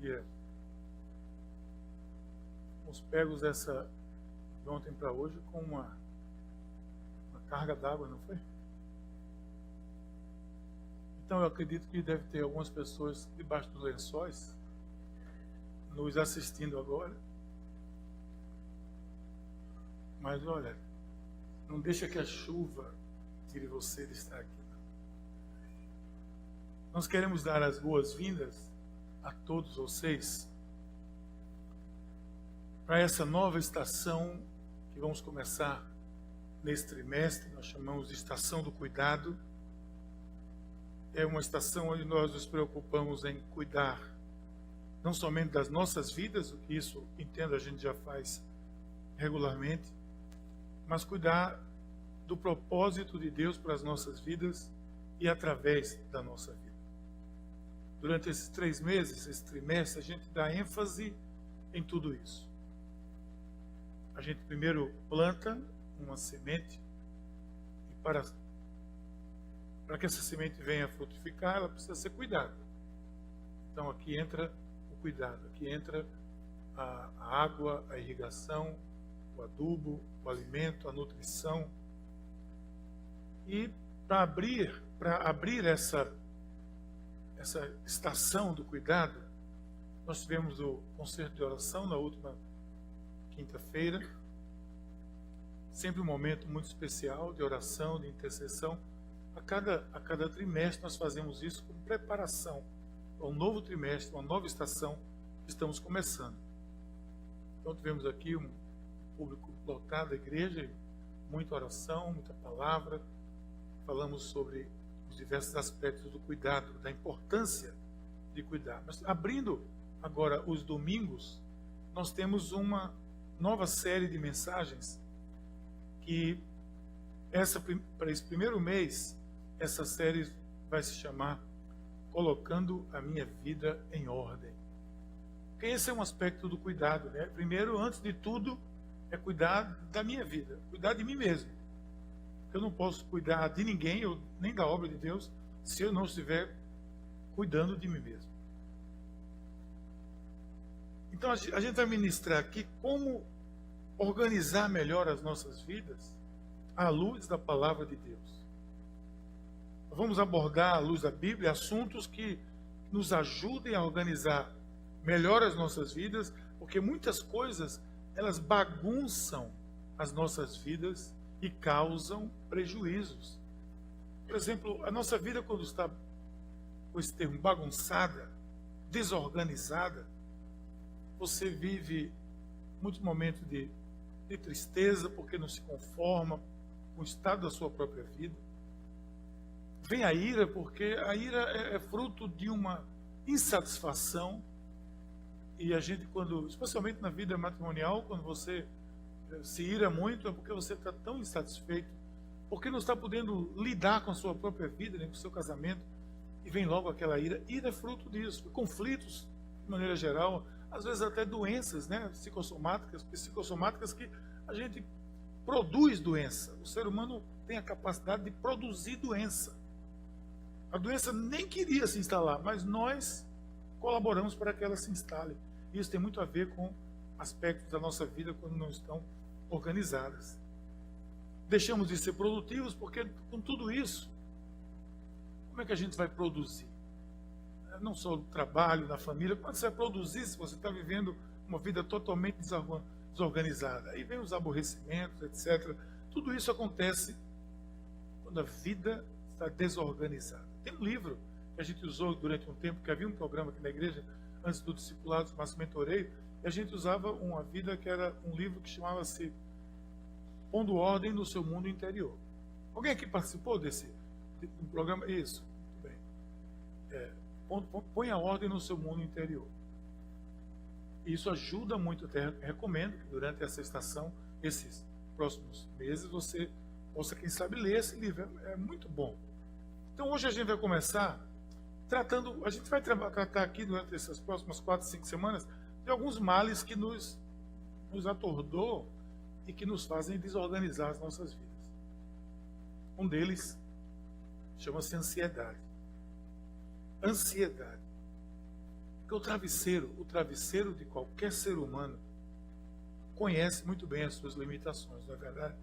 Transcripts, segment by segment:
dia. Fomos pegos de ontem para hoje com uma carga d'água, não foi? Então eu acredito que deve ter algumas pessoas debaixo dos lençóis nos assistindo agora. Mas olha, não deixa que a chuva tire você de estar aqui. Nós queremos dar as boas-vindas a todos vocês para essa nova estação que vamos começar nesse trimestre. Nós chamamos de Estação do Cuidado. É uma estação onde nós nos preocupamos em cuidar não somente das nossas vidas, o que isso, entendo, a gente já faz regularmente, mas cuidar do propósito de Deus para as nossas vidas e através da nossa vida. Durante esses 3 meses, esse trimestre, a gente dá ênfase em tudo isso. A gente primeiro planta uma semente e para que essa semente venha frutificar, ela precisa ser cuidada. Então aqui entra o cuidado, aqui entra a água, a irrigação, o adubo, o alimento, a nutrição. E para abrir essa estação do cuidado, nós tivemos o concerto de oração na última quinta-feira. Sempre um momento muito especial de oração, de intercessão. A cada trimestre nós fazemos isso como preparação para um novo trimestre, uma nova estação que estamos começando. Então tivemos aqui um público lotado da igreja, muita oração, muita palavra. Falamos sobre os diversos aspectos do cuidado, da importância de cuidar. Mas abrindo agora os domingos, nós temos uma nova série de mensagens que para esse primeiro mês, essa série vai se chamar Colocando a Minha Vida em Ordem. Porque esse é um aspecto do cuidado, né? Primeiro, antes de tudo, é cuidar da minha vida, cuidar de mim mesmo. Eu não posso cuidar de ninguém, nem da obra de Deus, se eu não estiver cuidando de mim mesmo. Então a gente vai ministrar aqui como organizar melhor as nossas vidas à luz da palavra de Deus. Vamos abordar, à luz da Bíblia, assuntos que nos ajudem a organizar melhor as nossas vidas, porque muitas coisas, elas bagunçam as nossas vidas e causam prejuízos. Por exemplo, a nossa vida, quando está, com esse termo, bagunçada, desorganizada, você vive muitos momentos de tristeza, porque não se conforma com o estado da sua própria vida. Vem a ira, porque a ira é fruto de uma insatisfação. E a gente, especialmente na vida matrimonial, quando você se ira muito, é porque você está tão insatisfeito, porque não está podendo lidar com a sua própria vida, nem com o seu casamento, e vem logo aquela ira. Ira é fruto disso, conflitos, de maneira geral, às vezes até doenças, né, psicossomáticas que a gente produz doença. O ser humano tem a capacidade de produzir doença. A doença nem queria se instalar, mas nós colaboramos para que ela se instale. Isso tem muito a ver com aspectos da nossa vida quando não estão organizadas. Deixamos de ser produtivos porque, com tudo isso, como é que a gente vai produzir? Não só no trabalho, na família, como você vai produzir se você está vivendo uma vida totalmente desorganizada? Aí vem os aborrecimentos, etc. Tudo isso acontece quando a vida está desorganizada. Tem um livro que a gente usou durante um tempo, que havia um programa aqui na igreja, antes do discipulado, mas mentoreio, e a gente usava uma vida que era um livro que chamava-se Pondo Ordem no Seu Mundo Interior. Alguém aqui participou desse programa? Isso, muito bem. Põe a ordem no seu mundo interior. Isso ajuda muito, até recomendo que durante essa estação, esses próximos meses, você possa, quem sabe, ler esse livro. É muito bom. Então hoje a gente vai começar a gente vai tratar aqui durante essas próximas 4, 5 semanas de alguns males que nos atordou e que nos fazem desorganizar as nossas vidas. Um deles chama-se ansiedade. Ansiedade. Porque o travesseiro de qualquer ser humano conhece muito bem as suas limitações, não é verdade?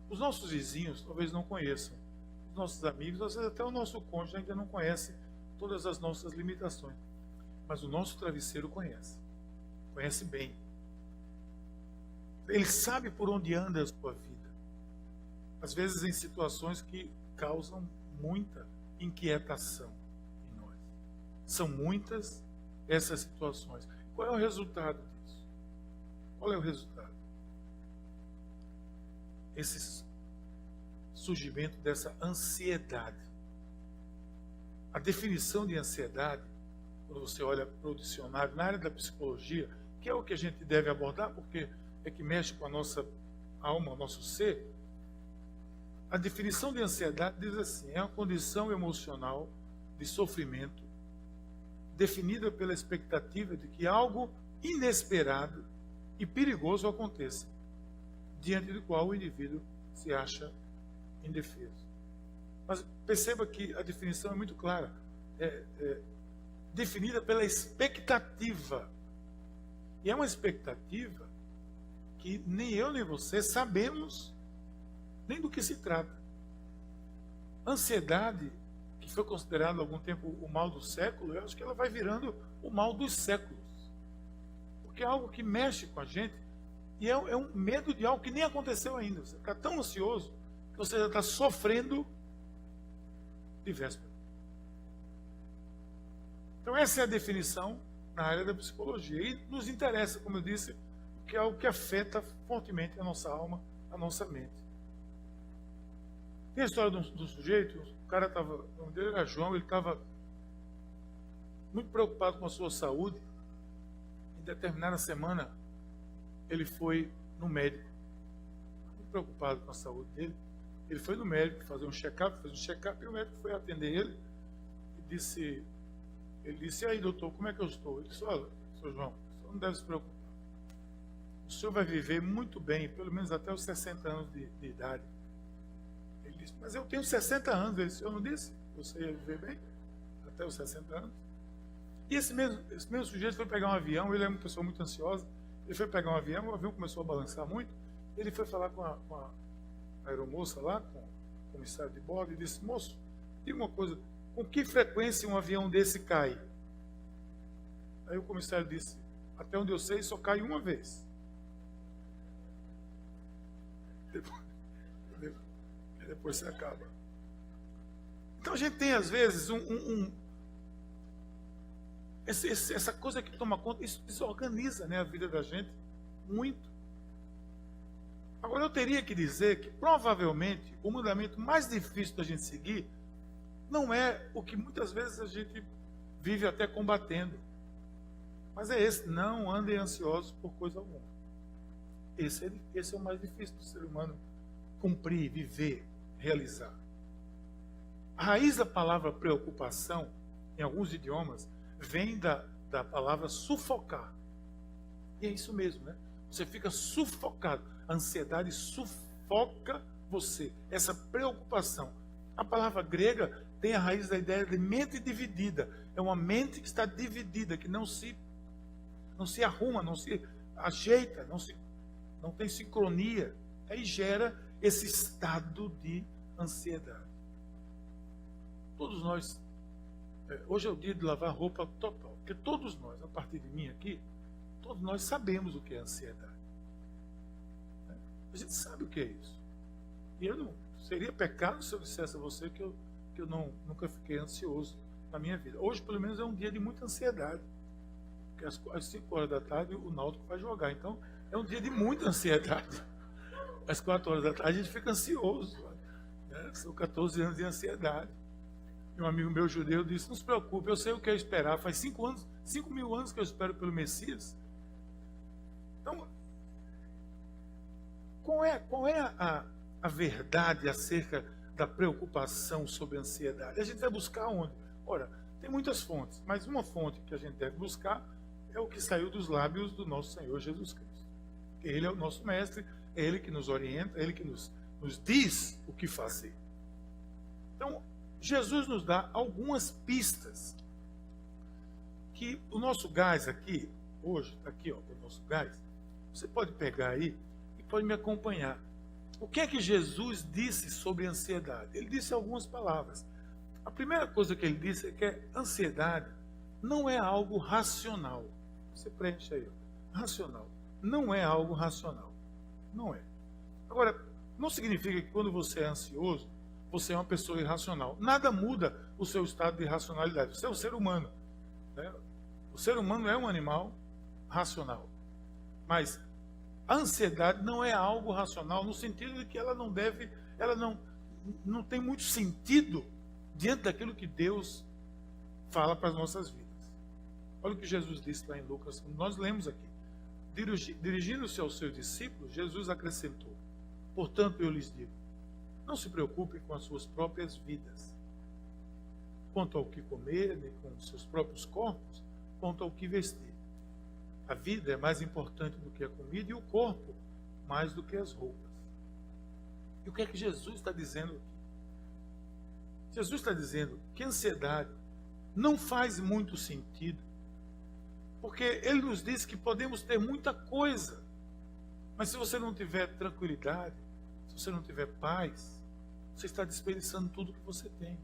Os nossos vizinhos talvez não conheçam. Os nossos amigos, às vezes até o nosso cônjuge ainda não conhece todas as nossas limitações. Mas o nosso travesseiro conhece. Conhece bem. Ele sabe por onde anda a sua vida. Às vezes em situações que causam muita inquietação em nós. São muitas essas situações. Qual é o resultado disso? Qual é o resultado? Esse surgimento dessa ansiedade. A definição de ansiedade, quando você olha para o dicionário, na área da psicologia, que é o que a gente deve abordar, porque é que mexe com a nossa alma, o nosso ser, a definição de ansiedade diz assim: é uma condição emocional de sofrimento definida pela expectativa de que algo inesperado e perigoso aconteça, diante do qual o indivíduo se acha indefeso. Mas perceba que a definição é muito clara. É definida pela expectativa. E é uma expectativa que nem eu nem você sabemos nem do que se trata. Ansiedade, que foi considerado há algum tempo o mal do século, eu acho que ela vai virando o mal dos séculos. Porque é algo que mexe com a gente e é um medo de algo que nem aconteceu ainda. Você está tão ansioso que você já está sofrendo de véspera. Então essa é a definição na área da psicologia. E nos interessa, como eu disse, que é algo que afeta fortemente a nossa alma, a nossa mente. Tem a história de um sujeito, o cara estava, o nome dele era João, ele estava muito preocupado com a sua saúde. Em determinada semana, ele foi no médico, muito preocupado com a saúde dele. Ele foi no médico fazer um check-up, e o médico foi atender ele e disse, ele disse: e aí, doutor, como é que eu estou? Ele disse: olha, senhor João, o senhor não deve se preocupar. O senhor vai viver muito bem, pelo menos até os 60 anos de idade. Ele disse: mas eu tenho 60 anos. Ele disse: o senhor não disse que você ia viver bem até os 60 anos? E esse mesmo sujeito foi pegar um avião. Ele é uma pessoa muito ansiosa. Ele foi pegar um avião, o avião começou a balançar muito. Ele foi falar com a aeromoça lá, com o comissário de bordo, e disse: moço, diga uma coisa, com que frequência um avião desse cai? Aí o comissário disse: até onde eu sei, só cai uma vez. Depois se acaba. Então a gente tem às vezes essa coisa que toma conta, isso desorganiza, né, a vida da gente muito. Agora eu teria que dizer que provavelmente o mandamento mais difícil da gente seguir não é o que muitas vezes a gente vive até combatendo, mas é esse: não andem ansiosos por coisa alguma. Esse é o mais difícil do ser humano cumprir, viver, realizar. A raiz da palavra preocupação, em alguns idiomas, vem da palavra sufocar. E é isso mesmo, né? Você fica sufocado. A ansiedade sufoca você. Essa preocupação. A palavra grega tem a raiz da ideia de mente dividida. É uma mente que está dividida, que não se arruma, não se ajeita, não tem sincronia. Aí gera esse estado de ansiedade. Todos nós, hoje é o dia de lavar roupa total, porque todos nós, a partir de mim aqui, todos nós sabemos o que é ansiedade. A gente sabe o que é isso. E eu não seria pecado se eu dissesse a você que eu nunca fiquei ansioso na minha vida. Hoje, pelo menos, é um dia de muita ansiedade. Porque às 5 horas da tarde o Náutico vai jogar. Então, é um dia de muita ansiedade. Às 4 horas da tarde a gente fica ansioso. Né? São 14 anos de ansiedade. E um amigo meu judeu disse: não se preocupe, eu sei o que é esperar. Faz 5.000 anos que eu espero pelo Messias. Então, qual é a verdade acerca da preocupação sobre a ansiedade? A gente vai buscar onde? Ora, tem muitas fontes, mas uma fonte que a gente deve buscar é o que saiu dos lábios do nosso Senhor Jesus Cristo. Ele é o nosso mestre, é Ele que nos orienta, é Ele que nos diz o que fazer. Então, Jesus nos dá algumas pistas que o nosso gás aqui, hoje, está aqui, ó, o nosso gás, você pode pegar aí e pode me acompanhar. O que é que Jesus disse sobre ansiedade? Ele disse algumas palavras. A primeira coisa que ele disse é que a ansiedade não é algo racional. Você preenche aí, ó. Racional. Não é algo racional. Não é. Agora, não significa que quando você é ansioso, você é uma pessoa irracional. Nada muda o seu estado de racionalidade. Você é um ser humano, né? O ser humano é um animal racional. Mas a ansiedade não é algo racional no sentido de que ela não tem muito sentido diante daquilo que Deus fala para as nossas vidas. Olha o que Jesus disse lá em Lucas, nós lemos aqui. Dirigindo-se aos seus discípulos, Jesus acrescentou: portanto, eu lhes digo, não se preocupem com as suas próprias vidas, quanto ao que comer, nem com os seus próprios corpos, quanto ao que vestir. A vida é mais importante do que a comida e o corpo mais do que as roupas. E o que é que Jesus está dizendo aqui? Jesus está dizendo que a ansiedade não faz muito sentido, porque Ele nos diz que podemos ter muita coisa, mas se você não tiver tranquilidade, se você não tiver paz, você está desperdiçando tudo que você tem.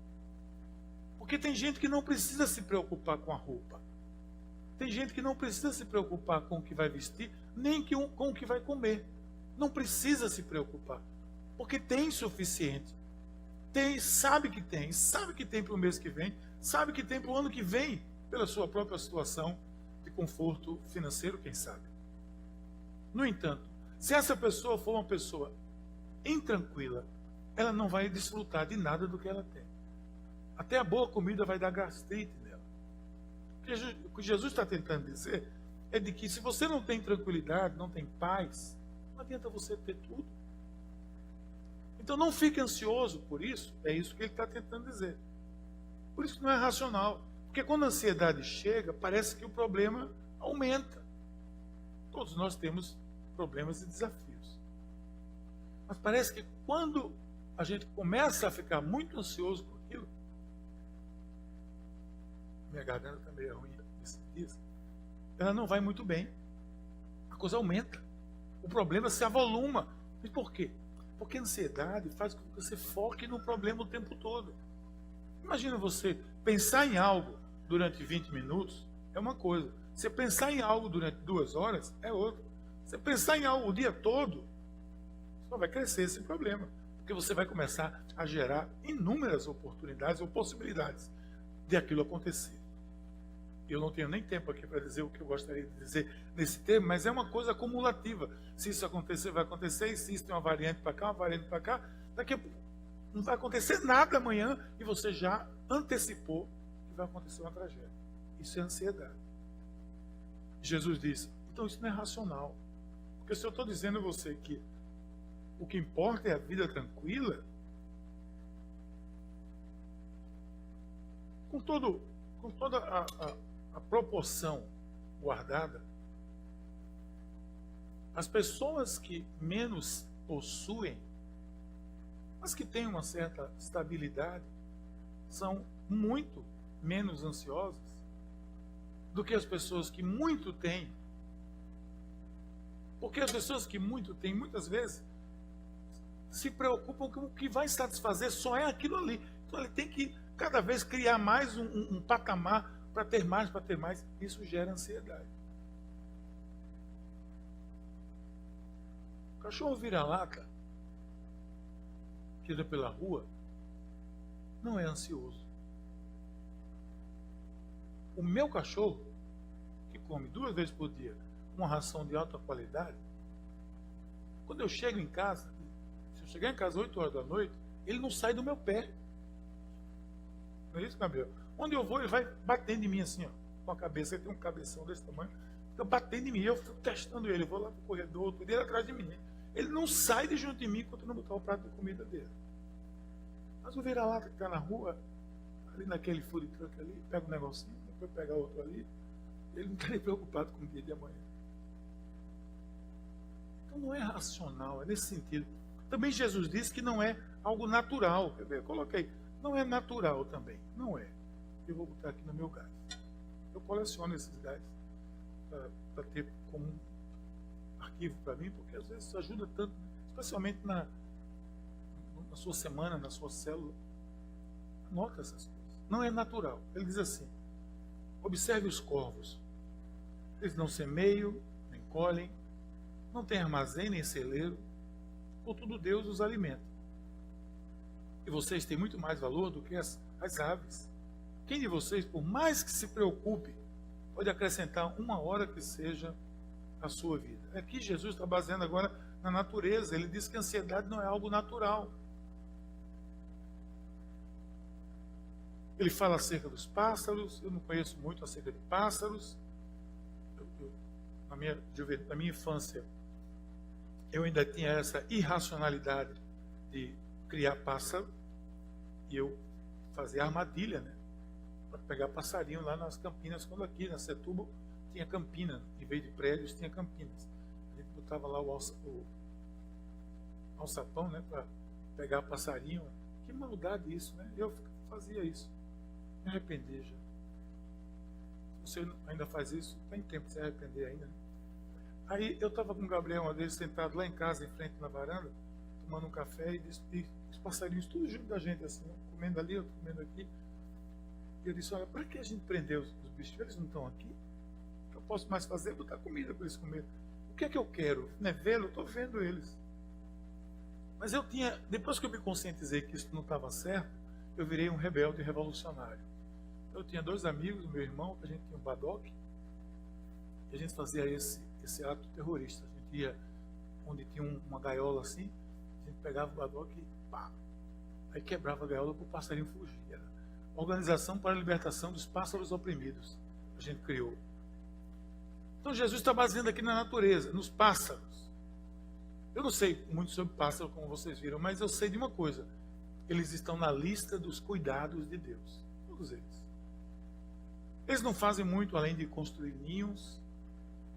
Porque tem gente que não precisa se preocupar com a roupa. Tem gente que não precisa se preocupar com o que vai vestir, nem com o que vai comer. Não precisa se preocupar, porque tem suficiente. Sabe que tem para o mês que vem, sabe que tem para o ano que vem, pela sua própria situação de conforto financeiro, quem sabe. No entanto, se essa pessoa for uma pessoa intranquila, ela não vai desfrutar de nada do que ela tem. Até a boa comida vai dar gastrite nela. O que Jesus está tentando dizer é de que se você não tem tranquilidade, não tem paz, não adianta você ter tudo. Então não fique ansioso por isso, é isso que ele está tentando dizer. Por isso que não é racional. Porque quando a ansiedade chega, parece que o problema aumenta. Todos nós temos problemas e desafios. Mas parece que quando a gente começa a ficar muito ansioso com aquilo, minha garganta está meio ruim nesses dias, ela não vai muito bem. A coisa aumenta. O problema se avoluma. E por quê? Porque a ansiedade faz com que você foque no problema o tempo todo. Imagina você pensar em algo durante 20 minutos, é uma coisa. Você pensar em algo durante 2 horas, é outra. Você pensar em algo o dia todo, só vai crescer esse problema. Porque você vai começar a gerar inúmeras oportunidades ou possibilidades de aquilo acontecer. Eu não tenho nem tempo aqui para dizer o que eu gostaria de dizer nesse termo, mas é uma coisa acumulativa. Se isso acontecer, vai acontecer, e se isso tem uma variante para cá, uma variante para cá, daqui a pouco não vai acontecer nada amanhã e você já antecipou que vai acontecer uma tragédia. Isso é ansiedade. Jesus disse, então isso não é racional. Porque se eu estou dizendo a você que o que importa é a vida tranquila, com toda a proporção guardada, as pessoas que menos possuem, mas que têm uma certa estabilidade, são muito menos ansiosas do que as pessoas que muito têm. Porque as pessoas que muito têm, muitas vezes, se preocupam com o que vai satisfazer só é aquilo ali. Então ele tem que cada vez criar mais um patamar para ter mais, para ter mais. Isso gera ansiedade. O cachorro vira-lata, que anda pela rua, não é ansioso. O meu cachorro, que come 2 vezes por dia uma ração de alta qualidade, quando eu chego em casa, se eu chegar em casa 8 horas da noite, ele não sai do meu pé. Não é isso, Gabriel? Onde eu vou, ele vai batendo em mim assim, ó, com a cabeça. Ele tem um cabeção desse tamanho, fica batendo em mim. Eu fico testando ele. Eu vou lá pro corredor, outro dia ele atrás de mim. Ele não sai de junto de mim enquanto eu não botar o prato de comida dele. Mas o vira-lata que está na rua, ali naquele food truck ali, pega um negocinho, depois pega outro ali, ele não está nem preocupado com o dia de amanhã. Então não é racional, é nesse sentido. Também Jesus disse que não é algo natural. Quer ver? Eu coloquei. Não é natural também. Não é. Eu vou botar aqui no meu gás. Eu coleciono esses gás para ter como um arquivo para mim, porque às vezes isso ajuda tanto, especialmente na sua semana, na sua célula. Anota essas coisas. Não é natural. Ele diz assim: observe os corvos. Eles não semeiam, nem colhem, não têm armazém, nem celeiro, contudo Deus os alimenta. E vocês têm muito mais valor do que as aves. Quem de vocês, por mais que se preocupe, pode acrescentar uma hora que seja a sua vida? Aqui Jesus está baseando agora na natureza. Ele diz que a ansiedade não é algo natural. Ele fala acerca dos pássaros. Eu não conheço muito acerca de pássaros. Na minha infância, eu ainda tinha essa irracionalidade de criar pássaro. E eu fazia armadilha, né? Para pegar passarinho lá nas Campinas, quando aqui na Setúbal tinha campina, em vez de prédios tinha campinas. A gente botava lá o alçapão, né, para pegar passarinho. Que maldade isso, né? Eu fazia isso. Me arrependi já. Se você ainda faz isso, tem tempo de se arrepender ainda, né? Aí eu estava com o Gabriel uma vez sentado lá em casa, em frente na varanda, tomando um café, e os passarinhos tudo junto da gente, assim, comendo ali, eu comendo aqui. E eu disse: olha, para que a gente prendeu os bichos? Eles não estão aqui? O que eu posso mais fazer é botar comida para eles comerem. O que é que eu quero? Né, vê-lo? Eu estou vendo eles. Mas eu tinha, depois que eu me conscientizei que isso não estava certo, eu virei um rebelde revolucionário. Eu tinha 2 amigos, meu irmão, que a gente tinha um badoque, e a gente fazia esse ato terrorista. A gente ia onde tinha uma gaiola assim, a gente pegava o badoque e pá, aí quebrava a gaiola para o passarinho fugir. Era Organização para a Libertação dos Pássaros Oprimidos. A gente criou. Então Jesus está baseando aqui na natureza, nos pássaros. Eu não sei muito sobre pássaros, como vocês viram, mas eu sei de uma coisa: eles estão na lista dos cuidados de Deus. Todos eles. Eles não fazem muito além de construir ninhos,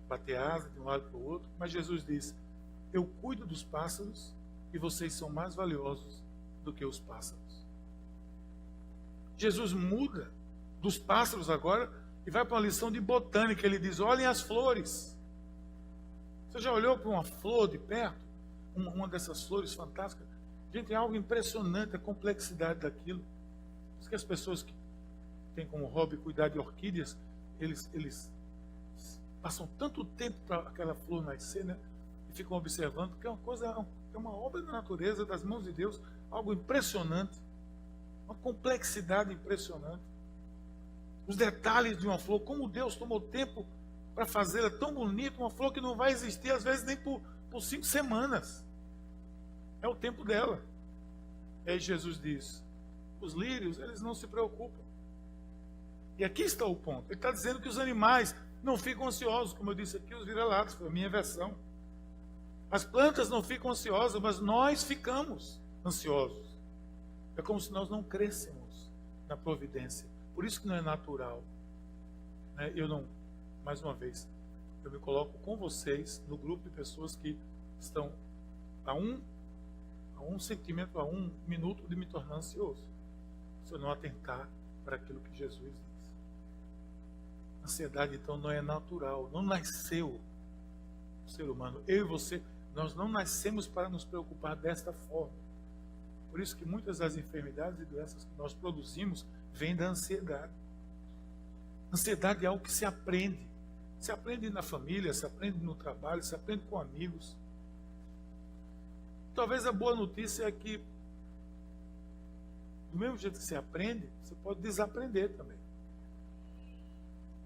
bater asa de um lado para o outro, mas Jesus diz: eu cuido dos pássaros e vocês são mais valiosos do que os pássaros. Jesus muda dos pássaros agora e vai para uma lição de botânica. Ele diz: olhem as flores. Você já olhou para uma flor de perto? Uma dessas flores fantásticas? Gente, é algo impressionante a complexidade daquilo. Por isso que as pessoas que têm como hobby cuidar de orquídeas, eles passam tanto tempo para aquela flor nascer, né? E ficam observando, que é uma coisa, é uma obra da natureza, das mãos de Deus, algo impressionante. Uma complexidade impressionante. Os detalhes de uma flor, como Deus tomou tempo para fazê-la tão bonita, uma flor que não vai existir às vezes nem por 5 semanas. É o tempo dela. E aí Jesus diz: os lírios, eles não se preocupam. E aqui está o ponto. Ele está dizendo que os animais não ficam ansiosos, como eu disse aqui, os vira-latas, foi a minha versão. As plantas não ficam ansiosas, mas nós ficamos ansiosos. É como se nós não crescêssemos na providência. Por isso que não é natural. Né? Eu não, mais uma vez, eu me coloco com vocês no grupo de pessoas que estão a um sentimento, a 1 minuto de me tornar ansioso. Se eu não atentar para aquilo que Jesus diz. A ansiedade, então, não é natural. Não nasceu o ser humano. Eu e você, nós não nascemos para nos preocupar desta forma. Por isso que muitas das enfermidades e doenças que nós produzimos vêm da ansiedade. Ansiedade é algo que se aprende. Se aprende na família, se aprende no trabalho, se aprende com amigos. Talvez a boa notícia é que, do mesmo jeito que você aprende, você pode desaprender também.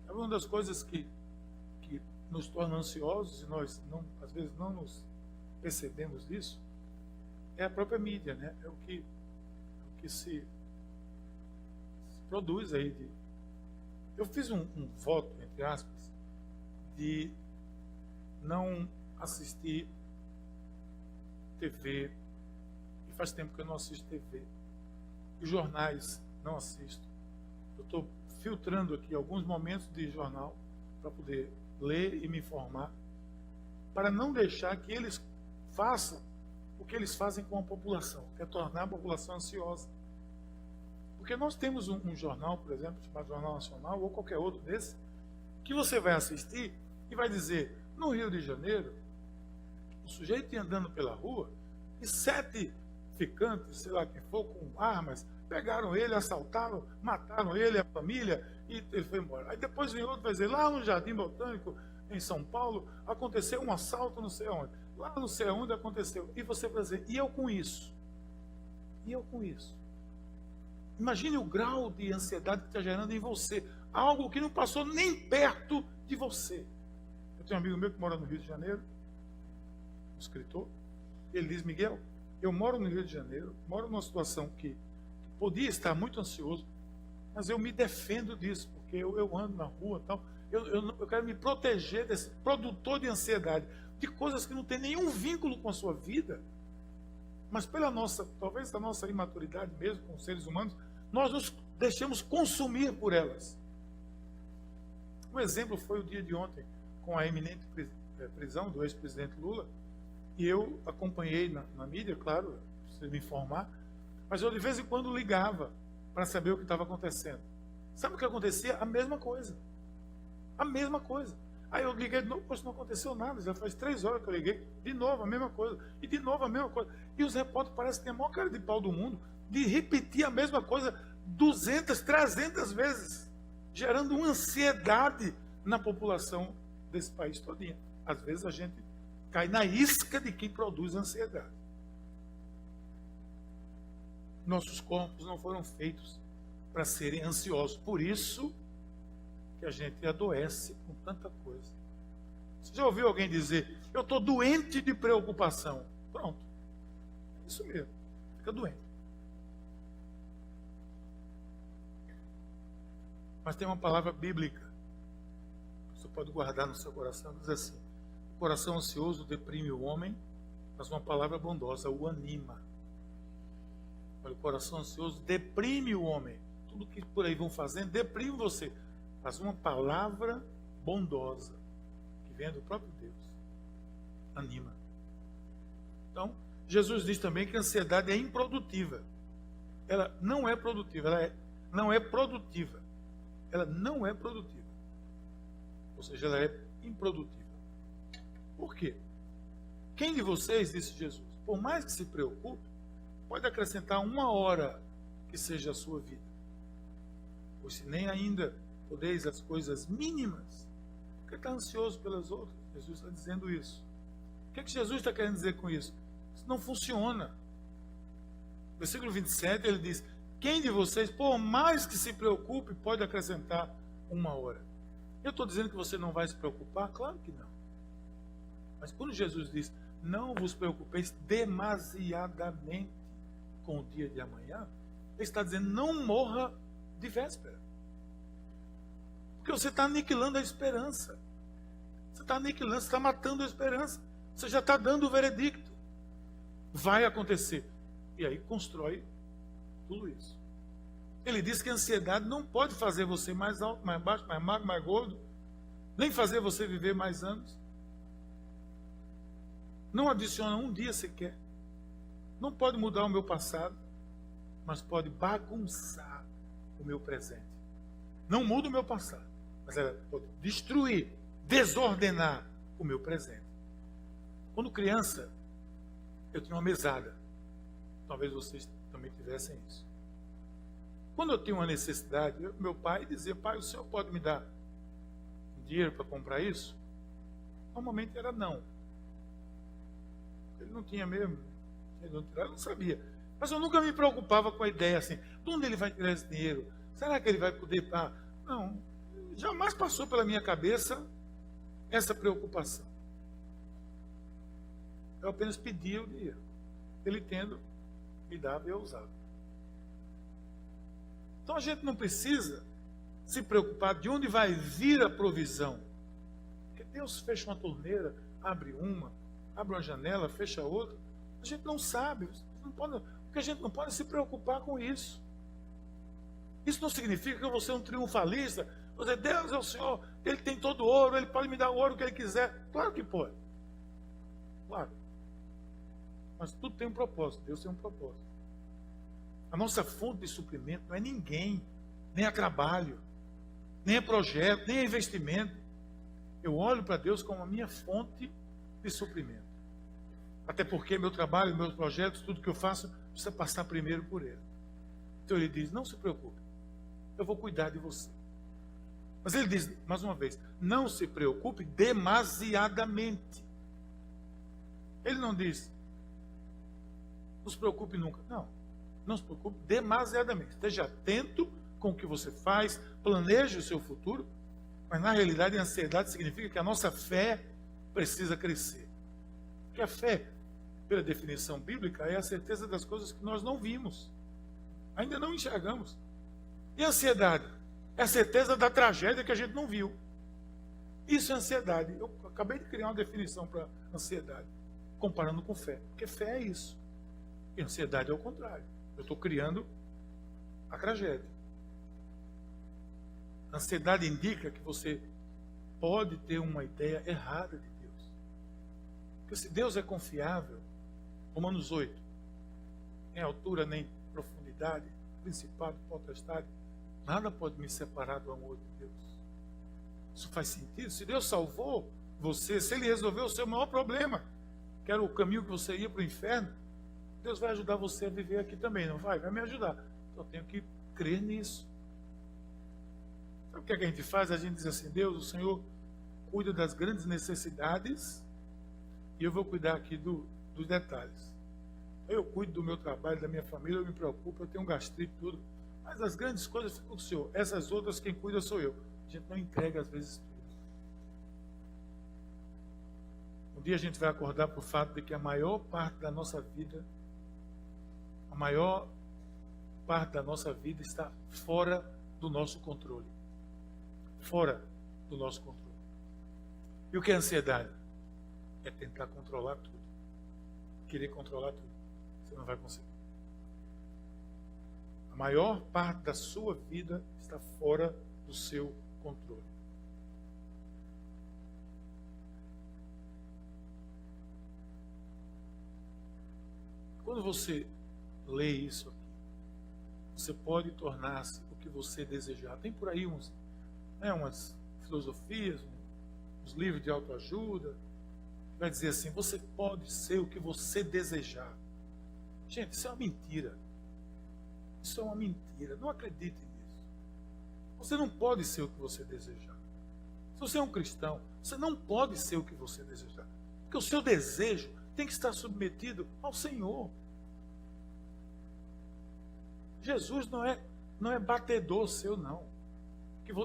É uma das coisas que nos torna ansiosos, e nós às vezes não nos percebemos disso, é a própria mídia, né? É o que se produz aí. Eu fiz um voto, entre aspas, de não assistir TV, e faz tempo que eu não assisto TV. Os jornais, não assisto. Eu estou filtrando aqui alguns momentos de jornal para poder ler e me informar, para não deixar que eles façam o que eles fazem com a população, que é tornar a população ansiosa. Porque Porque nós temos um jornal, por exemplo, chamado Jornal Nacional, ou qualquer outro desse, que você vai assistir e vai dizer, no Rio de Janeiro, o sujeito ia andando pela rua e 7 ficantes, sei lá quem for, com armas, pegaram ele, assaltaram, mataram ele, a família, e ele foi embora. Aí depois vem outro e vai dizer, lá no Jardim Botânico, em São Paulo, aconteceu um assalto não sei aonde. Lá não sei aonde aconteceu. E você vai dizer, e eu com isso? E eu com isso? Imagine o grau de ansiedade que está gerando em você. Algo que não passou nem perto de você. Eu tenho um amigo meu que mora no Rio de Janeiro, um escritor. Ele diz, Miguel, eu moro no Rio de Janeiro, moro numa situação que podia estar muito ansioso, mas eu me defendo disso, porque eu ando na rua e tal. Eu quero me proteger desse produtor de ansiedade, de coisas que não tem nenhum vínculo com a sua vida, mas pela nossa, talvez a nossa imaturidade mesmo, como seres humanos, nós nos deixamos consumir por elas. Um exemplo foi o dia de ontem, com a eminente prisão do ex-presidente Lula, e eu acompanhei na mídia, claro, preciso me informar, mas eu de vez em quando ligava para saber o que estava acontecendo. Sabe o que acontecia? A mesma coisa. A mesma coisa. Aí eu liguei de novo, poxa, não aconteceu nada, já faz 3 horas que eu liguei, de novo a mesma coisa, e de novo a mesma coisa. E os repórteres parecem que têm a maior cara de pau do mundo de repetir a mesma coisa 200, 300 vezes, gerando uma ansiedade na população desse país todinho. Às vezes a gente cai na isca de quem produz ansiedade. Nossos corpos não foram feitos para serem ansiosos. Por isso que a gente adoece com tanta coisa. Você já ouviu alguém dizer, eu estou doente de preocupação? Pronto. É isso mesmo. Fica doente. Mas tem uma palavra bíblica. Você pode guardar no seu coração. Diz assim, o coração ansioso deprime o homem, mas uma palavra bondosa o anima. Olha, o coração ansioso deprime o homem. Tudo que por aí vão fazendo, deprime você. Mas uma palavra bondosa, que vem do próprio Deus, anima. Então, Jesus diz também que a ansiedade é improdutiva. Ela não é produtiva, não é produtiva. Ela não é produtiva. Ou seja, ela é improdutiva. Por quê? Quem de vocês, disse Jesus, por mais que se preocupe, pode acrescentar 1 hora que seja a sua vida. Pois se nem ainda podeis as coisas mínimas, por que está ansioso pelas outras? Jesus está dizendo isso. O que Jesus está querendo dizer com isso? Isso não funciona. Versículo 27, ele diz, quem de vocês, por mais que se preocupe, pode acrescentar 1 hora? Eu estou dizendo que você não vai se preocupar? Claro que não. Mas quando Jesus diz, não vos preocupeis demasiadamente com o dia de amanhã, ele está dizendo, não morra de véspera. Porque você está aniquilando a esperança. Você está aniquilando, você está matando a esperança. Você já está dando o veredicto. Vai acontecer. E aí constrói tudo isso. Ele diz que a ansiedade não pode fazer você mais alto, mais baixo, mais magro, mais gordo, nem fazer você viver mais anos. Não adiciona um dia sequer. Não pode mudar o meu passado, mas pode bagunçar o meu presente. Não muda o meu passado, mas ela pode destruir, desordenar o meu presente. Quando criança, eu tinha uma mesada. Talvez vocês também tivessem isso. Quando eu tinha uma necessidade, meu pai dizia, pai, o senhor pode me dar dinheiro para comprar isso? Normalmente era não. Ele não tinha mesmo. Ele não sabia. Mas eu nunca me preocupava com a ideia assim, de onde ele vai tirar esse dinheiro? Será que ele vai poder... não, jamais passou pela minha cabeça essa preocupação. Eu apenas pedia o dinheiro. Ele tendo, me dava e eu usava. Então a gente não precisa se preocupar de onde vai vir a provisão. Porque Deus fecha uma torneira, abre uma janela, fecha outra. A gente não sabe. Porque a gente não pode se preocupar com isso. Isso não significa que eu vou ser um triunfalista. Você, Deus é o Senhor, Ele tem todo o ouro, Ele pode me dar o ouro que Ele quiser. Claro que pode. Claro. Mas tudo tem um propósito. Deus tem um propósito. A nossa fonte de suprimento não é ninguém, nem é trabalho, nem é projeto, nem é investimento. Eu olho para Deus como a minha fonte de suprimento. Até porque meu trabalho, meus projetos, tudo que eu faço, precisa passar primeiro por Ele. Então Ele diz, não se preocupe, eu vou cuidar de você. Mas Ele diz, mais uma vez, não se preocupe demasiadamente. Ele não diz, não se preocupe nunca. Não se preocupe demasiadamente. Esteja atento com o que você faz, planeje o seu futuro, mas na realidade a ansiedade significa que a nossa fé precisa crescer. Porque a fé, pela definição bíblica, é a certeza das coisas que nós não vimos, ainda não enxergamos. E a ansiedade é a certeza da tragédia que a gente não viu. Isso é ansiedade. Eu acabei de criar uma definição para ansiedade, comparando com fé. Porque fé é isso. E ansiedade é o contrário. Eu estou criando a tragédia. A ansiedade indica que você pode ter uma ideia errada de Deus. Porque se Deus é confiável, Romanos 8, nem altura nem profundidade, principado, potestade, nada pode me separar do amor de Deus. Isso faz sentido? Se Deus salvou você, se Ele resolveu o seu maior problema, que era o caminho que você ia para o inferno, Deus vai ajudar você a viver aqui também, não vai? Vai me ajudar. Então eu tenho que crer nisso. Sabe o que é que a gente faz? A gente diz assim, Deus, o Senhor cuida das grandes necessidades e eu vou cuidar aqui dos detalhes. Eu cuido do meu trabalho, da minha família, eu me preocupo, eu tenho um gastrite, tudo. Mas as grandes coisas ficam com o Senhor. Essas outras, quem cuida sou eu. A gente não entrega às vezes tudo. Um dia a gente vai acordar para o fato de que a maior parte da nossa vida está fora do nosso controle. Fora do nosso controle. E o que é ansiedade? É tentar controlar tudo. Querer controlar tudo. Você não vai conseguir. A maior parte da sua vida está fora do seu controle. Quando você lê isso aqui, você pode tornar-se o que você desejar. Tem por aí umas filosofias, uns livros de autoajuda, que vai dizer assim, você pode ser o que você desejar. Gente, isso é uma mentira. Isso é uma mentira. Não acredite nisso. Você não pode ser o que você desejar. Se você é um cristão, você não pode ser o que você desejar. Porque o seu desejo tem que estar submetido ao Senhor. Jesus não é batedor seu, não.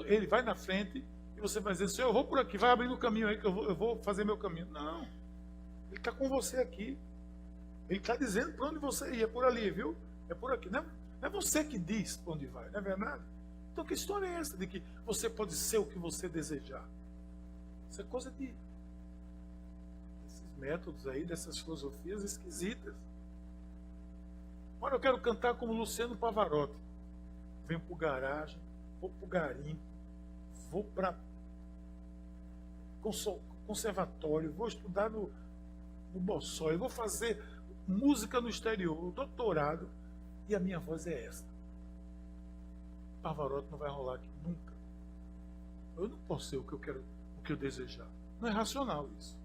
Ele vai na frente e você vai dizer, Senhor, eu vou por aqui, vai abrindo o caminho aí que eu vou fazer meu caminho. Não. Ele está com você aqui. Ele está dizendo para onde você ia, é por ali, viu? É por aqui. Não é você que diz para onde vai, não é verdade? Então que história é essa de que você pode ser o que você desejar? Isso é coisa desses métodos aí, dessas filosofias esquisitas. Olha, eu quero cantar como Luciano Pavarotti. Venho para o garagem, vou para o garimpo, vou para conservatório, vou estudar no Bossói, vou fazer música no exterior, doutorado, e a minha voz é essa. Pavarotti não vai rolar aqui nunca. Eu não posso ser o que eu quero, o que eu desejar. Não é racional isso.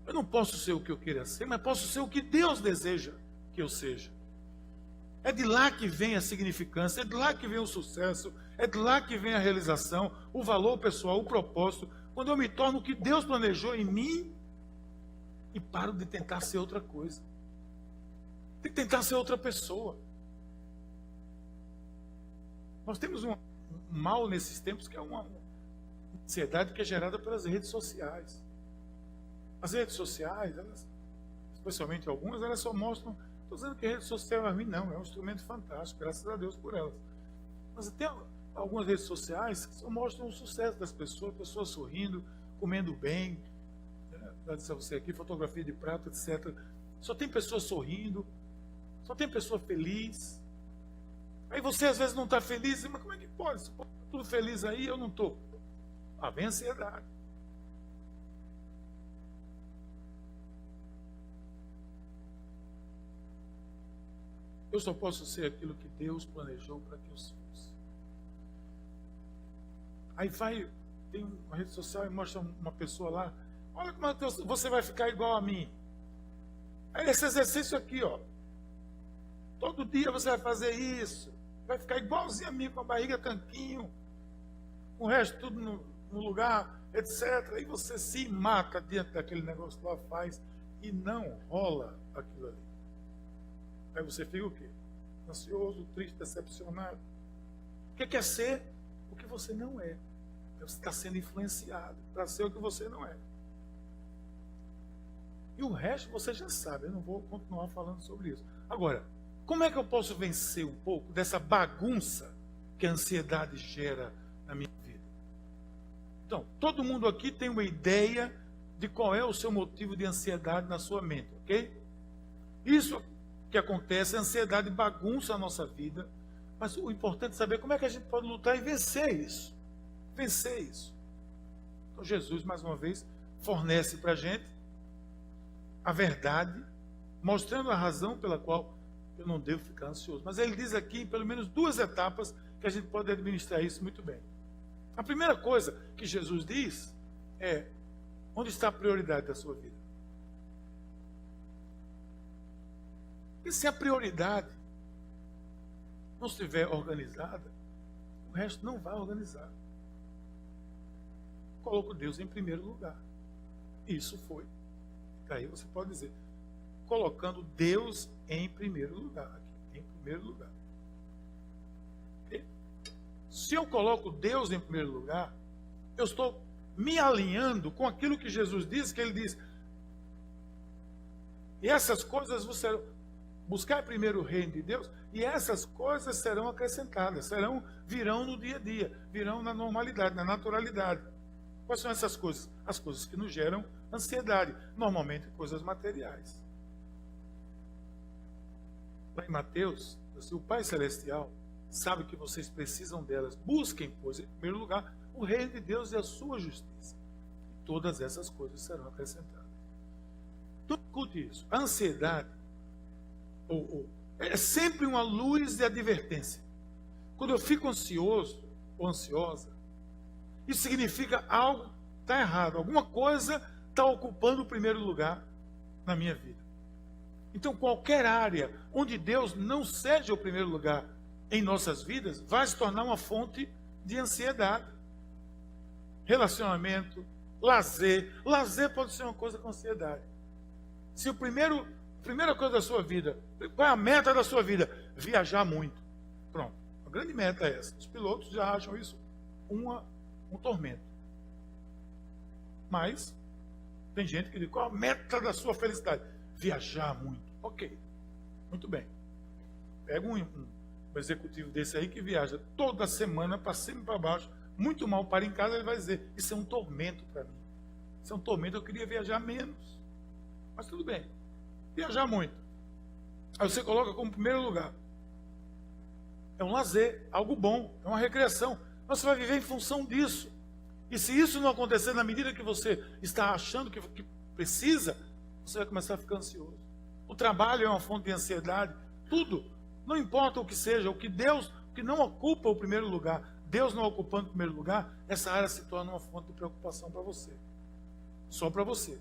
Eu não posso ser o que eu queira ser, mas posso ser o que Deus deseja que eu seja. É de lá que vem a significância, é de lá que vem o sucesso, é de lá que vem a realização, o valor pessoal, o propósito. Quando eu me torno o que Deus planejou em mim e paro de tentar ser outra coisa. Tem que tentar ser outra pessoa. Nós temos um mal nesses tempos que é uma ansiedade que é gerada pelas redes sociais. As redes sociais, elas, especialmente algumas, elas só mostram. Estou dizendo que a rede social é ruim, não, é um instrumento fantástico, graças a Deus por elas. Mas tem algumas redes sociais que só mostram o sucesso das pessoas sorrindo, comendo bem. Já disse a você aqui, fotografia de prato, etc. Só tem pessoas sorrindo, só tem pessoa feliz. Aí você às vezes não está feliz, mas como é que pode? Você pode estar tudo feliz aí, eu não estou. Ah, vem a ansiedade. Eu só posso ser aquilo que Deus planejou para que eu fosse. Aí tem uma rede social e mostra uma pessoa lá. Olha como você vai ficar igual a mim. Aí esse exercício aqui, ó. Todo dia você vai fazer isso. Vai ficar igualzinho a mim, com a barriga tanquinho. O resto tudo no lugar, etc. E você se mata diante daquele negócio que lá faz e não rola aquilo ali. Aí você fica o quê? Ansioso, triste, decepcionado. O que é ser o que você não é? Você está sendo influenciado para ser o que você não é. E o resto você já sabe, eu não vou continuar falando sobre isso. Agora, como é que eu posso vencer um pouco dessa bagunça que a ansiedade gera na minha vida? Então, todo mundo aqui tem uma ideia de qual é o seu motivo de ansiedade na sua mente, ok? Isso que acontece, a ansiedade bagunça a nossa vida, mas o importante é saber como é que a gente pode lutar e vencer isso. Vencer isso. Então, Jesus, mais uma vez, fornece para a gente a verdade, mostrando a razão pela qual eu não devo ficar ansioso. Mas ele diz aqui, em pelo menos 2 etapas, que a gente pode administrar isso muito bem. A primeira coisa que Jesus diz é: onde está a prioridade da sua vida? E se a prioridade não estiver organizada, o resto não vai organizar. Coloco Deus em primeiro lugar. Isso foi. Aí você pode dizer, colocando Deus em primeiro lugar. Aqui, em primeiro lugar. E se eu coloco Deus em primeiro lugar, eu estou me alinhando com aquilo que Jesus diz, que ele diz, e essas coisas você buscar primeiro o reino de Deus, e essas coisas serão acrescentadas, virão no dia a dia, virão na normalidade, na naturalidade. Quais são essas coisas? As coisas que nos geram ansiedade, normalmente coisas materiais. Lá em Mateus, o Pai Celestial sabe que vocês precisam delas. Busquem, pois, em primeiro lugar, o reino de Deus e a sua justiça. E todas essas coisas serão acrescentadas. Então, escute isso. A ansiedade é sempre uma luz de advertência. Quando eu fico ansioso ou ansiosa, isso significa algo está errado. Alguma coisa está ocupando o primeiro lugar na minha vida. Então, qualquer área onde Deus não seja o primeiro lugar em nossas vidas, vai se tornar uma fonte de ansiedade. Relacionamento, lazer. Lazer pode ser uma coisa com ansiedade. Se a primeira coisa da sua vida, qual é a meta da sua vida? Viajar muito. Pronto. A grande meta é essa. Os pilotos já acham isso um tormento. Mas tem gente que diz, qual a meta da sua felicidade? Viajar muito. Ok, muito bem. Pega um executivo desse aí que viaja toda semana para cima e para baixo, muito mal para em casa, ele vai dizer, isso é um tormento para mim. Isso é um tormento, eu queria viajar menos. Mas tudo bem, viajar muito. Aí você coloca como primeiro lugar. É um lazer, algo bom, é uma recreação. Mas você vai viver em função disso. E se isso não acontecer na medida que você está achando que precisa, você vai começar a ficar ansioso. O trabalho é uma fonte de ansiedade. Tudo. Não importa o que seja, o que não ocupa o primeiro lugar, Deus não ocupando o primeiro lugar, essa área se torna uma fonte de preocupação para você. Só para você.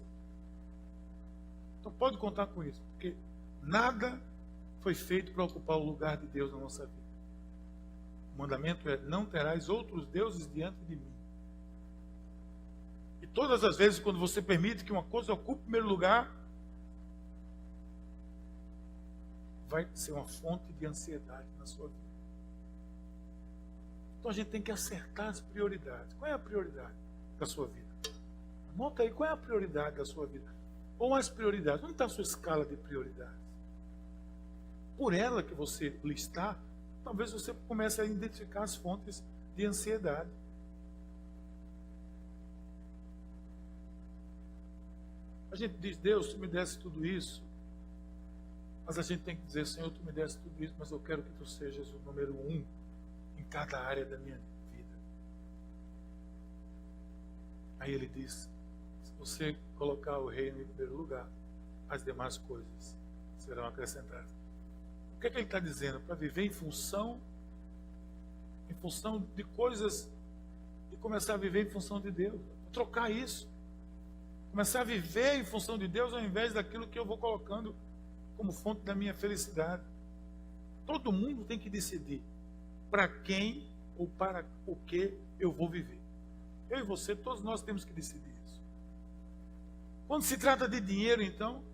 Então pode contar com isso, porque nada foi feito para ocupar o lugar de Deus na nossa vida. O mandamento é, não terás outros deuses diante de mim. E todas as vezes quando você permite que uma coisa ocupe o primeiro lugar, vai ser uma fonte de ansiedade na sua vida. Então a gente tem que acertar as prioridades. Qual é a prioridade da sua vida? Anota aí, qual é a prioridade da sua vida? Ou as prioridades? Onde está a sua escala de prioridades? Por ela que você listar, talvez você comece a identificar as fontes de ansiedade. A gente diz, Deus, tu me desse tudo isso. Mas a gente tem que dizer, Senhor, tu me desse tudo isso, mas eu quero que tu sejas o número 1 em cada área da minha vida. Aí ele diz, se você colocar o reino em primeiro lugar, as demais coisas serão acrescentadas. que é que ele está dizendo? Para viver em função de coisas, e começar a viver em função de Deus. Trocar isso. Começar a viver em função de Deus ao invés daquilo que eu vou colocando como fonte da minha felicidade. Todo mundo tem que decidir para quem ou para o que eu vou viver. Eu e você, todos nós temos que decidir isso. Quando se trata de dinheiro, então,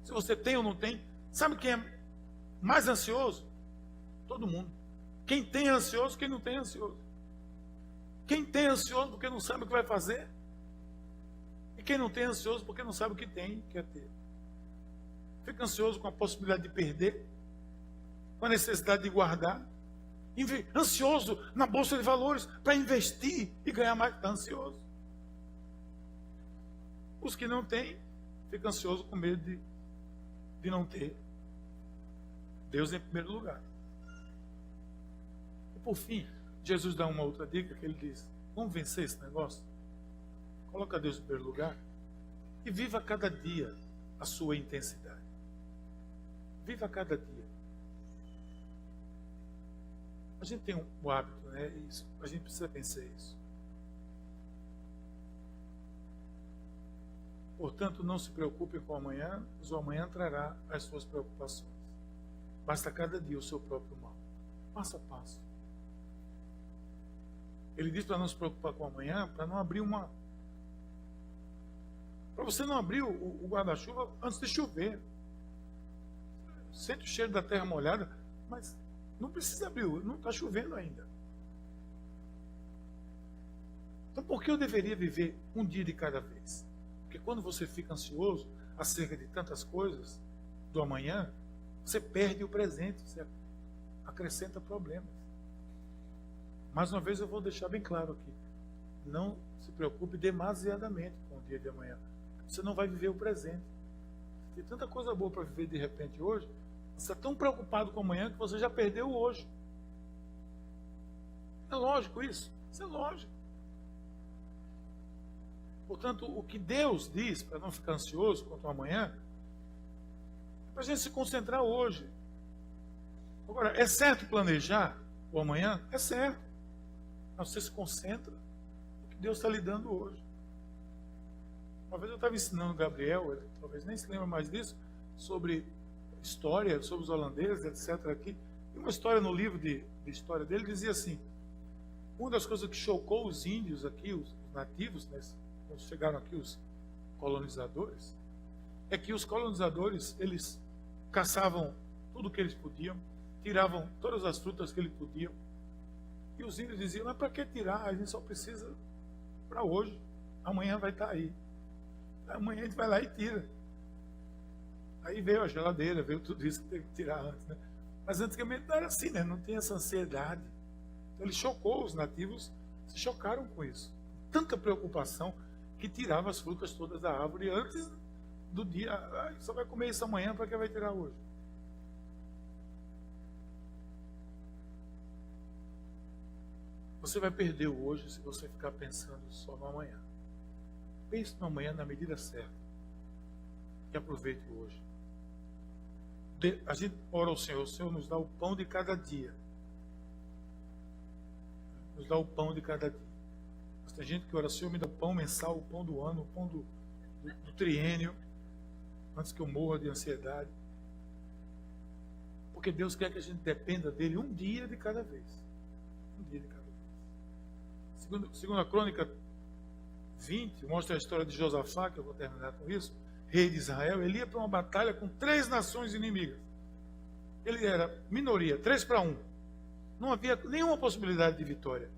se você tem ou não tem, sabe quem é mais ansioso? Todo mundo. Quem tem é ansioso, quem não tem é ansioso. Quem tem é ansioso porque não sabe o que vai fazer. E quem não tem é ansioso porque não sabe o que tem, quer ter. Fica ansioso com a possibilidade de perder, com a necessidade de guardar. Ansioso na bolsa de valores para investir e ganhar mais, está ansioso. Os que não têm, ficam ansiosos com medo de não ter. Deus em primeiro lugar. E por fim, Jesus dá uma outra dica que ele diz: vamos vencer esse negócio? Coloca Deus em primeiro lugar e viva cada dia a sua intensidade. Viva cada dia. A gente tem um hábito, né? Isso, a gente precisa vencer isso. Portanto, não se preocupe com o amanhã, pois o amanhã trará as suas preocupações. Basta cada dia o seu próprio mal. Passo a passo. Ele diz para não se preocupar com o amanhã, para não abrir para você não abrir o guarda-chuva antes de chover. Sente o cheiro da terra molhada, mas não precisa abrir, não está chovendo ainda. Então por que eu deveria viver um dia de cada vez? Porque quando você fica ansioso acerca de tantas coisas do amanhã, você perde o presente, você acrescenta problemas. Mais uma vez eu vou deixar bem claro aqui: não se preocupe demasiadamente com o dia de amanhã. Você não vai viver o presente. Tem tanta coisa boa para viver de repente hoje, você está tão preocupado com amanhã que você já perdeu o hoje. É lógico isso? Isso é lógico. Portanto, o que Deus diz para não ficar ansioso quanto ao amanhã, é para a gente se concentrar hoje. Agora, é certo planejar o amanhã? É certo. Mas você se concentra no que Deus está lhe dando hoje. Uma vez eu estava ensinando o Gabriel, ele talvez nem se lembra mais disso, sobre história, sobre os holandeses, etc. aqui. E uma história no livro de história dele dizia assim: uma das coisas que chocou os índios aqui, os nativos, né, quando chegaram aqui os colonizadores, é que os colonizadores, eles caçavam tudo o que eles podiam, tiravam todas as frutas que eles podiam, e os índios diziam: mas para que tirar? A gente só precisa para hoje, amanhã vai estar aí. Amanhã a gente vai lá e tira. Aí veio a geladeira, veio tudo isso que teve que tirar antes, né? Mas antigamente não era assim, né? Não tinha essa ansiedade. Então ele chocou os nativos, se chocaram com isso. Tanta preocupação que tirava as frutas todas da árvore antes do dia. Ah, só vai comer isso amanhã, para que vai tirar hoje? Você vai perder o hoje se você ficar pensando só no amanhã. Pense no amanhã na medida certa. E aproveite o hoje. A gente ora ao Senhor: o Senhor nos dá o pão de cada dia. Nos dá o pão de cada dia. Mas tem gente que ora: Senhor, me dá o pão mensal, o pão do ano, o pão do triênio, antes que eu morra de ansiedade. Porque Deus quer que a gente dependa dele um dia de cada vez. Um dia de cada vez. Segundo a Crônica 20, mostra a história de Josafá, que eu vou terminar com isso, rei de Israel. Ele ia para uma batalha com 3 nações inimigas. Ele era minoria, 3-1. Não havia nenhuma possibilidade de vitória.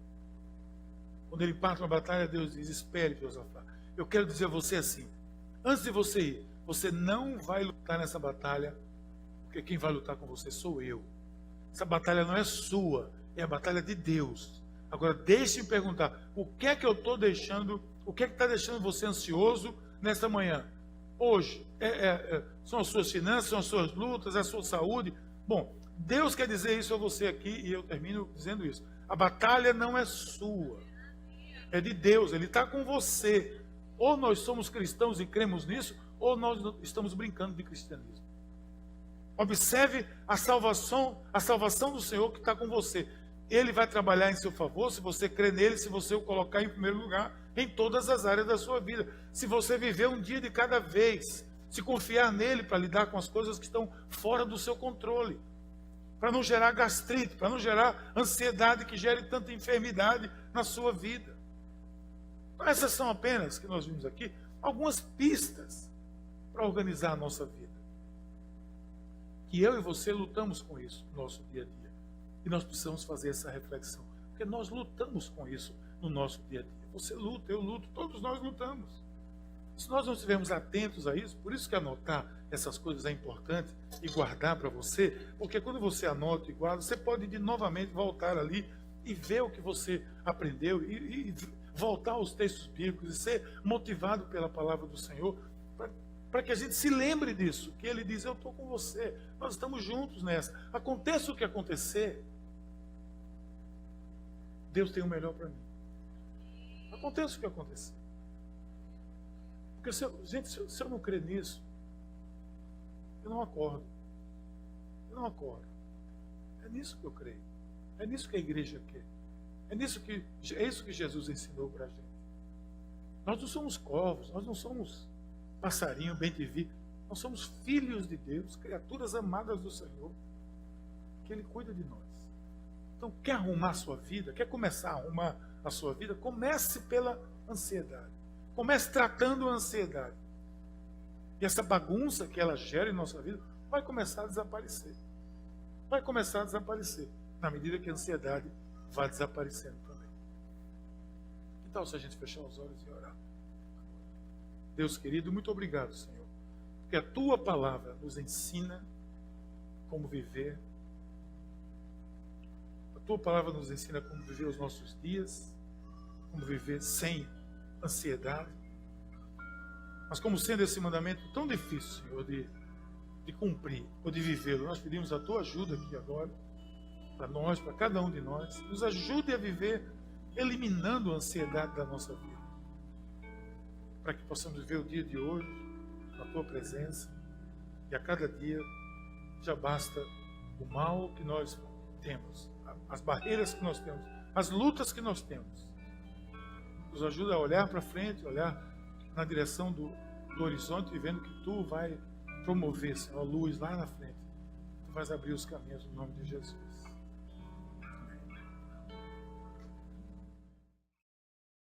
Quando ele parte para a batalha, Deus diz: espere, Josafá. Eu quero dizer a você assim: antes de você ir, você não vai lutar nessa batalha, porque quem vai lutar com você sou eu. Essa batalha não é sua, é a batalha de Deus. Agora, deixe-me perguntar: o que é que eu estou deixando, o que é que está deixando você ansioso nesta manhã? Hoje, são as suas finanças, são as suas lutas, é a sua saúde? Bom, Deus quer dizer isso a você aqui, e eu termino dizendo isso: a batalha não é sua, é de Deus, Ele está com você. Ou nós somos cristãos e cremos nisso, ou nós estamos brincando de cristianismo. Observe a salvação do Senhor que está com você. Ele vai trabalhar em seu favor se você crer nele, se você o colocar em primeiro lugar em todas as áreas da sua vida. Se você viver um dia de cada vez, se confiar nele para lidar com as coisas que estão fora do seu controle, para não gerar gastrite, para não gerar ansiedade que gere tanta enfermidade na sua vida. Então, essas são apenas, que nós vimos aqui, algumas pistas para organizar a nossa vida. Que eu e você lutamos com isso no nosso dia a dia. E nós precisamos fazer essa reflexão. Porque nós lutamos com isso no nosso dia a dia. Você luta, eu luto, todos nós lutamos. Se nós não estivermos atentos a isso, por isso que anotar essas coisas é importante e guardar para você, porque quando você anota e guarda, você pode novamente voltar ali e ver o que você aprendeu e voltar aos textos bíblicos e ser motivado pela palavra do Senhor, para que a gente se lembre disso, que ele diz, eu estou com você, nós estamos juntos nessa. Aconteça o que acontecer, Deus tem o melhor para mim. Aconteça o que acontecer. Porque, se eu não crer nisso, eu não acordo. Eu não acordo. É nisso que eu creio. É nisso que a igreja quer. É isso que Jesus ensinou para a gente. Nós não somos corvos, nós não somos passarinho, bem te vi. Nós somos filhos de Deus, criaturas amadas do Senhor, que Ele cuida de nós. Então, quer arrumar a sua vida? Quer começar a arrumar a sua vida? Comece pela ansiedade. Comece tratando a ansiedade. E essa bagunça que ela gera em nossa vida vai começar a desaparecer. Vai começar a desaparecer, na medida que a ansiedade vai desaparecendo também. Que tal se a gente fechar os olhos e orar? Deus querido, muito obrigado, Senhor, porque a Tua palavra nos ensina como viver. A Tua palavra nos ensina como viver os nossos dias, como viver sem ansiedade. Mas como sendo esse mandamento tão difícil, Senhor, de cumprir ou de vivê-lo, nós pedimos a Tua ajuda aqui agora, para nós, para cada um de nós. Nos ajude a viver eliminando a ansiedade da nossa vida, para que possamos viver o dia de hoje na Tua presença, e a cada dia já basta o mal que nós temos, as barreiras que nós temos, as lutas que nós temos. Nos ajuda a olhar para frente, olhar na direção do horizonte, e vendo que Tu vai promover, Senhor, a luz lá na frente. Tu vais abrir os caminhos no nome de Jesus.